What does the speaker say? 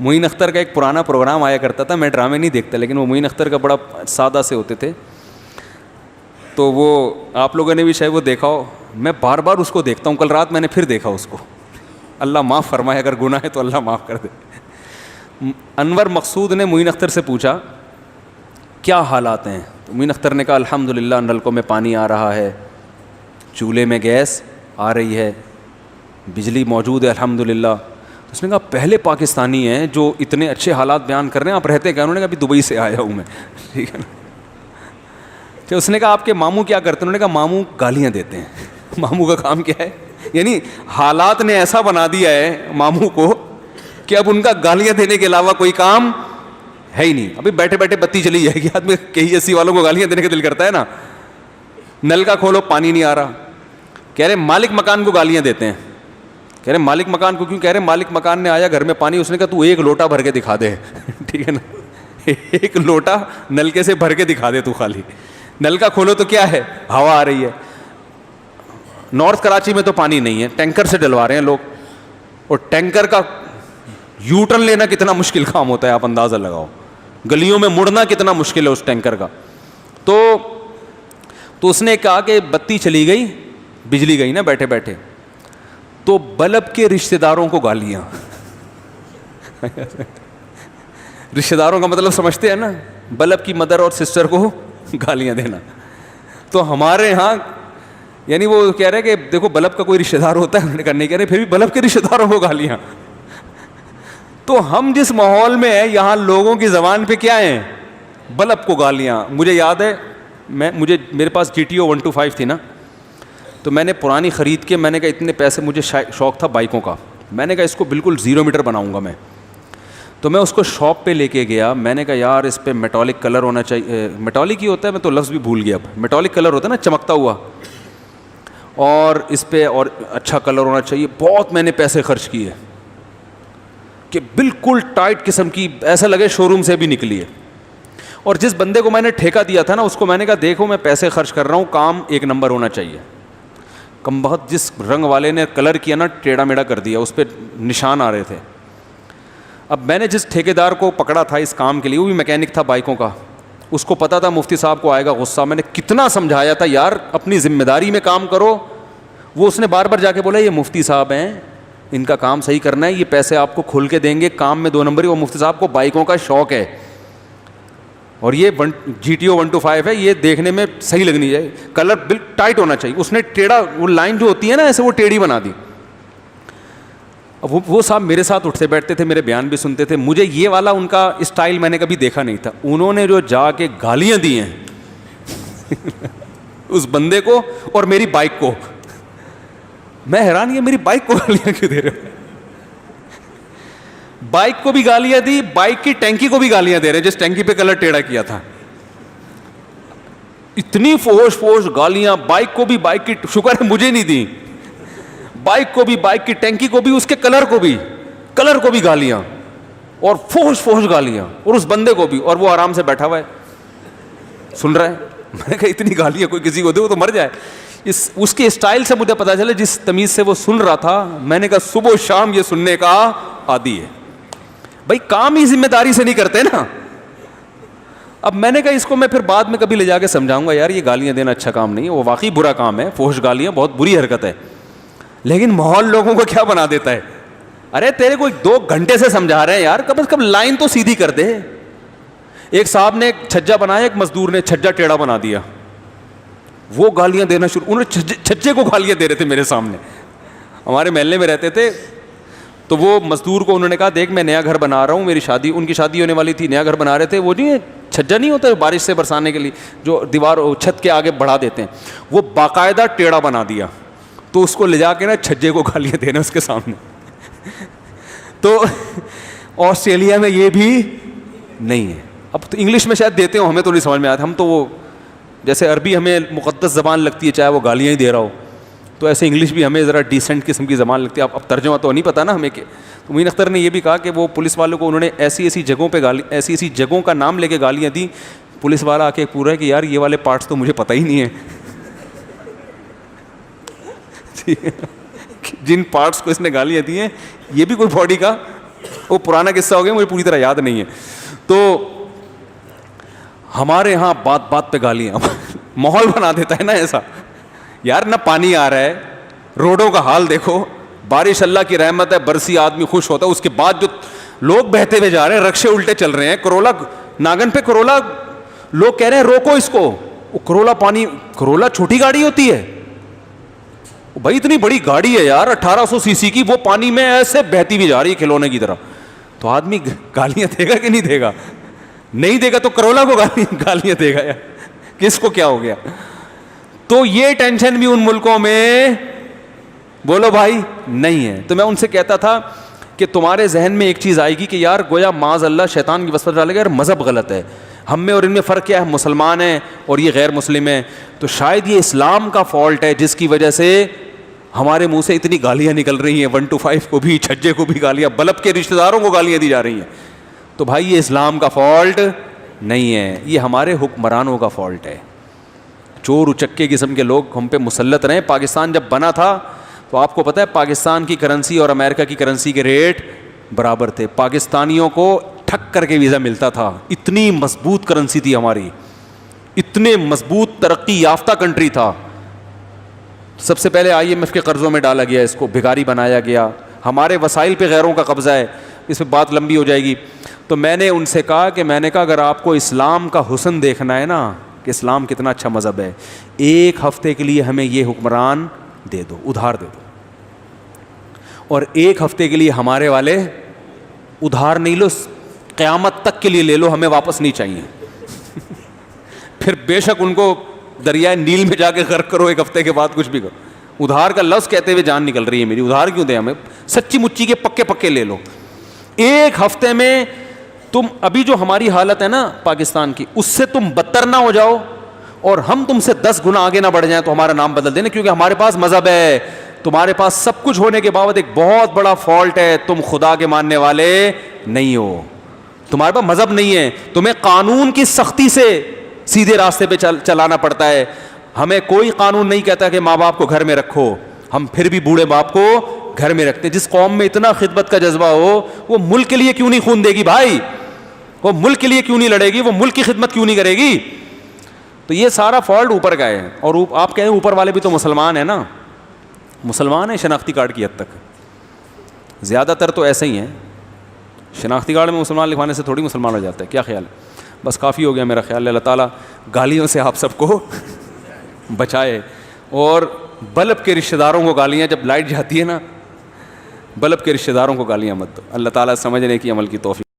معین اختر کا ایک پرانا پروگرام آیا کرتا تھا, میں ڈرامے نہیں دیکھتا لیکن وہ معین اختر کا بڑا سادہ سے ہوتے تھے, تو وہ آپ لوگوں نے بھی شاید وہ دیکھا ہو, میں بار بار اس کو دیکھتا ہوں, کل رات میں نے پھر دیکھا اس کو. اللہ معاف فرمائے, اگر گناہ ہے تو اللہ معاف کر دے. انور مقصود نے معین اختر سے پوچھا کیا حالات ہیں, تو معین اختر نے کہا الحمدللہ نلکوں میں پانی آ رہا ہے, چولہے میں گیس آ رہی ہے, بجلی موجود ہے الحمدللہ. اس نے کہا پہلے پاکستانی ہیں جو اتنے اچھے حالات بیان کر رہے ہیں, آپ رہتے کیا؟ انہوں نے کہا ابھی دبئی سے آیا ہوں میں. ٹھیک ہے نا. کہ اس نے کہا آپ کے ماموں کیا کرتے ہیں؟ انہوں نے کہا ماموں گالیاں دیتے ہیں. ماموں کا کام کیا ہے؟ یعنی حالات نے ایسا بنا دیا ہے ماموں کو کہ اب ان کا گالیاں دینے کے علاوہ کوئی کام ہے ہی نہیں. ابھی بیٹھے بیٹھے بتی چلی جائے گی, آدمی کہیں ایسی والوں کو گالیاں دینے کا دل کرتا ہے نا. نل کا کھولو پانی نہیں آ رہا, کہہ رہے مالک مکان کو گالیاں دیتے ہیں. کہہ رہے مالک مکان کو کیوں؟ کہہ رہے مالک مکان نے آیا گھر میں پانی, اس نے کہا تو ایک لوٹا بھر کے دکھا دے. ٹھیک ہے نا, ایک لوٹا نلکے سے بھر کے دکھا دے تو خالی. نل کا کھولو تو کیا ہے, ہوا آ رہی ہے. نارتھ کراچی میں تو پانی نہیں ہے, ٹینکر سے ڈلوا رہے ہیں لوگ, اور ٹینکر کا یو ٹرن لینا کتنا مشکل کام ہوتا ہے آپ اندازہ لگاؤ, گلیوں میں مڑنا کتنا مشکل ہے اس ٹینکر کا. تو اس نے کہا کہ بتی چلی گئی, بجلی گئی نا بیٹھے بیٹھے, تو بلب کے رشتہ داروں کو گالیاں. رشتہ داروں کا مطلب سمجھتے ہیں نا, بلب کی مدر اور سسٹر کو گالیاں دینا. تو ہمارے ہاں یعنی وہ کہہ رہے کہ دیکھو بلب کا کوئی رشتہ دار ہوتا ہے, انہوں نے کرنے کہہ رہے پھر بھی بلب کے رشتہ داروں کو گالیاں. تو ہم جس ماحول میں ہیں یہاں لوگوں کی زبان پہ کیا ہیں, بلب کو گالیاں. مجھے یاد ہے میرے پاس GTO 125 تھی نا, تو میں نے پرانی خرید کے, میں نے کہا اتنے پیسے, مجھے شوق تھا بائکوں کا, میں نے کہا اس کو بالکل 0 میٹر بناؤں گا میں. تو میں اس کو شاپ پہ لے کے گیا, میں نے کہا یار اس پہ میٹالک کلر ہونا چاہیے. میٹالک ہی ہوتا ہے, میں تو لفظ بھی بھول گیا. اب میٹالک کلر ہوتا ہے نا چمکتا ہوا, اور اس پہ اور اچھا کلر ہونا چاہیے. بہت میں نے پیسے خرچ کیے کہ بالکل ٹائٹ قسم کی, ایسا لگے شو روم سے بھی نکلی ہے. اور جس بندے کو میں نے ٹھیکہ دیا تھا نا, اس کو میں نے کہا دیکھو میں پیسے خرچ کر رہا ہوں, کام ایک نمبر ہونا چاہیے. کم بہت جس رنگ والے نے کلر کیا نا, ٹیڑھا میڑھا کر دیا, اس پہ نشان آ رہے تھے. اب میں نے جس ٹھیکیدار کو پکڑا تھا اس کام کے لیے, وہ بھی میکینک تھا بائکوں کا, اس کو پتا تھا مفتی صاحب کو آئے گا غصہ. میں نے کتنا سمجھایا تھا یار اپنی ذمہ داری میں کام کرو. وہ اس نے بار بار جا کے بولا یہ مفتی صاحب ہیں, ان کا کام صحیح کرنا ہے, یہ پیسے آپ کو کھول کے دیں گے, کام میں 2 نمبر ہی. وہ مفتی صاحب کو بائکوں کا شوق ہے, اور یہ GTO 125 ہے, یہ دیکھنے میں صحیح لگنی چاہیے, کلر بالکل ٹائٹ ہونا چاہیے. اس نے ٹیڑھا وہ لائن جو ہوتی ہے نا ایسے, وہ ٹیڑھی بنا دی. اب وہ صاحب میرے ساتھ اٹھتے بیٹھتے تھے, میرے بیان بھی سنتے تھے. مجھے یہ والا ان کا اسٹائل میں نے کبھی دیکھا نہیں تھا. انہوں نے جو جا کے گالیاں دی ہیں اس بندے کو اور میری بائک کو, میں حیران, یہ میری بائک کو گالیاں کیوں دے رہے ہو؟ بائک کو بھی گالیاں دی, بائک کی ٹینکی کو بھی گالیاں دے رہے جس ٹینکی پہ کلر ٹیڑھا کیا تھا. اتنی فوش گالیاں, بائک کو بھی, بائک کی شکر ہے مجھے نہیں دی, بائک کو بھی, بائک کی ٹینکی کو بھی, اس کے کلر کو بھی گالیاں, اور فوش گالیاں, اور اس بندے کو بھی. اور وہ آرام سے بیٹھا ہوا ہے سن رہا ہے. میں نے کہا اتنی گالیاں کوئی کسی کو دے وہ تو مر جائے. اس کے اسٹائل سے مجھے پتا چلا جس تمیز سے وہ سن رہا تھا. میں نے کہا صبح و شام یہ سننے کا عادی ہے. بھائی کام ہی ذمہ داری سے نہیں کرتے نا. اب میں نے کہا اس کو میں پھر بعد میں کبھی لے جا کے سمجھاؤں گا, یار یہ گالیاں دینا اچھا کام نہیں ہے, وہ واقعی برا کام ہے. فوش گالیاں بہت بری حرکت ہے, لیکن ماحول لوگوں کو کیا بنا دیتا ہے. ارے تیرے کو 2 گھنٹے سے سمجھا رہے ہیں یار, کم از کم لائن تو سیدھی کر دے. ایک صاحب نے ایک چھجا بنایا, ایک مزدور نے چھجا ٹیڑھا بنا دیا, وہ گالیاں دینا شروع. انہوں نے چھجے کو گالیاں دے رہے تھے میرے سامنے. ہمارے محلے میں رہتے تھے, تو وہ مزدور کو انہوں نے کہا دیکھ میں نیا گھر بنا رہا ہوں, میری شادی, ان کی شادی ہونے والی تھی, نیا گھر بنا رہے تھے. وہ نہیں چھجا نہیں ہوتا بارش سے برسانے کے لیے جو دیوار چھت کے آگے بڑھا دیتے ہیں, وہ باقاعدہ ٹیڑھا بنا دیا. تو اس کو لے جا کے نا چھجے کو گالیاں دینا اس کے سامنے. تو آسٹریلیا میں یہ بھی نہیں ہے. اب تو انگلش میں شاید دیتے ہو, ہمیں تو نہیں سمجھ میں آتا. ہم تو وہ جیسے عربی ہمیں مقدس زبان لگتی ہے چاہے وہ گالیاں ہی دے رہا ہو, تو ایسے انگلش بھی ہمیں ذرا ڈیسنٹ قسم کی زبان لگتی ہے. اب ترجمہ تو نہیں پتا نا ہمیں کہ. تو معین اختر نے یہ بھی کہا کہ وہ پولیس والوں کو انہوں نے ایسی جگہوں پہ ایسی جگہوں کا نام لے کے گالیاں دی. پولیس والا آ کے پورا ہے کہ یار یہ والے پارٹس تو مجھے پتہ ہی نہیں ہے. جن پارٹس کو اس نے گالیاں دی ہیں یہ بھی کوئی باڈی کا وہ پرانا قصہ ہو گیا, مجھے پوری طرح یاد نہیں ہے. تو ہمارے ہاں بات بات پہ گالیاں, ماحول بنا دیتا ہے نا ایسا. یار نہ پانی آ رہا ہے, روڈوں کا حال دیکھو, بارش اللہ کی رحمت ہے, برسی آدمی خوش ہوتا ہے, اس کے بعد جو لوگ بہتے ہوئے جا رہے ہیں, رکشے الٹے چل رہے ہیں, کرولا ناگن پہ کرولا, لوگ کہہ رہے ہیں روکو اس کو. وہ کرولا پانی, کرولا چھوٹی گاڑی ہوتی ہے بھائی, اتنی بڑی گاڑی ہے یار 1800 سی سی کی, وہ پانی میں ایسے بہتی بھی جا رہی ہے کھلونے کی طرح. تو آدمی گالیاں دے گا کہ نہیں دے گا؟ نہیں دے گا تو کرولا کو گالیاں دے گا یار, کس کو کیا ہو گیا؟ تو یہ ٹینشن بھی ان ملکوں میں بولو بھائی نہیں ہے. تو میں ان سے کہتا تھا کہ تمہارے ذہن میں ایک چیز آئے گی کہ یار گویا معاذ اللہ شیطان کی وسوسہ ڈالے گا, یار مذہب غلط ہے, ہم میں اور ان میں فرق کیا ہے, مسلمان ہیں اور یہ غیر مسلم ہیں, تو شاید یہ اسلام کا فالٹ ہے جس کی وجہ سے ہمارے منہ سے اتنی گالیاں نکل رہی ہیں, 1 to 5 کو بھی, چھجے کو بھی گالیاں, بلب کے رشتہ داروں کو گالیاں دی جا رہی ہیں. تو بھائی یہ اسلام کا فالٹ نہیں ہے, یہ ہمارے حکمرانوں کا فالٹ ہے. چور اچکے قسم کے لوگ ہم پہ مسلط رہے. پاکستان جب بنا تھا تو آپ کو پتہ ہے پاکستان کی کرنسی اور امریکہ کی کرنسی کے ریٹ برابر تھے. پاکستانیوں کو ٹھک کر کے ویزا ملتا تھا, اتنی مضبوط کرنسی تھی ہماری, اتنے مضبوط ترقی یافتہ کنٹری تھا. سب سے پہلے IMF کے قرضوں میں ڈالا گیا, اس کو بھکاری بنایا گیا. ہمارے وسائل پہ غیروں کا قبضہ ہے, اس پہ بات لمبی ہو جائے گی. تو میں نے ان سے کہا کہ اگر آپ کو اسلام کا حسن دیکھنا ہے نا کہ اسلام کتنا اچھا مذہب ہے, 1 ہفتے کے لیے ہمیں یہ حکمران دے دو, ادھار دے دو, اور 1 ہفتے کے لیے ہمارے والے ادھار نہیں لو, قیامت تک کے لیے لے لو, ہمیں واپس نہیں چاہیے. پھر بے شک ان کو دریائے نیل میں جا کے غرق کرو, 1 ہفتے کے بعد کچھ بھی کرو. ادھار کا لفظ کہتے ہوئے جان نکل رہی ہے میری, ادھار کیوں دیں ہمیں, سچی مچی کے پکے پکے لے لو. 1 ہفتے میں تم, ابھی جو ہماری حالت ہے نا پاکستان کی, اس سے تم بدتر نہ ہو جاؤ اور ہم تم سے 10 گنا آگے نہ بڑھ جائیں تو ہمارا نام بدل دینا, کیونکہ ہمارے پاس مذہب ہے. تمہارے پاس سب کچھ ہونے کے باوجود ایک بہت بڑا فالٹ ہے, تم خدا کے ماننے والے نہیں ہو, تمہارے پاس مذہب نہیں ہے, تمہیں قانون کی سختی سے سیدھے راستے پہ چلانا پڑتا ہے. ہمیں کوئی قانون نہیں کہتا کہ ماں باپ کو گھر میں رکھو, ہم پھر بھی بوڑھے باپ کو گھر میں رکھتے. جس قوم میں اتنا خدمت کا جذبہ ہو, وہ ملک کے لیے کیوں نہیں خون دے گی بھائی, وہ ملک کے لیے کیوں نہیں لڑے گی, وہ ملک کی خدمت کیوں نہیں کرے گی؟ تو یہ سارا فالٹ اوپر کا ہے. اور آپ کہیں اوپر والے بھی تو مسلمان ہیں نا, مسلمان ہیں شناختی کارڈ کی حد تک, زیادہ تر تو ایسے ہی ہیں. شناختی کارڈ میں مسلمان لکھوانے سے تھوڑی مسلمان ہو جاتا ہے, کیا خیال ہے؟ بس کافی ہو گیا میرا خیال ہے. اللہ تعالیٰ گالیوں سے آپ سب کو بچائے, اور بلب کے رشتہ داروں کو گالیاں, جب لائٹ جاتی ہے نا, بلب کے رشتہ داروں کو گالیاں مت دو. اللہ تعالیٰ سمجھنے کی عمل کی توفیق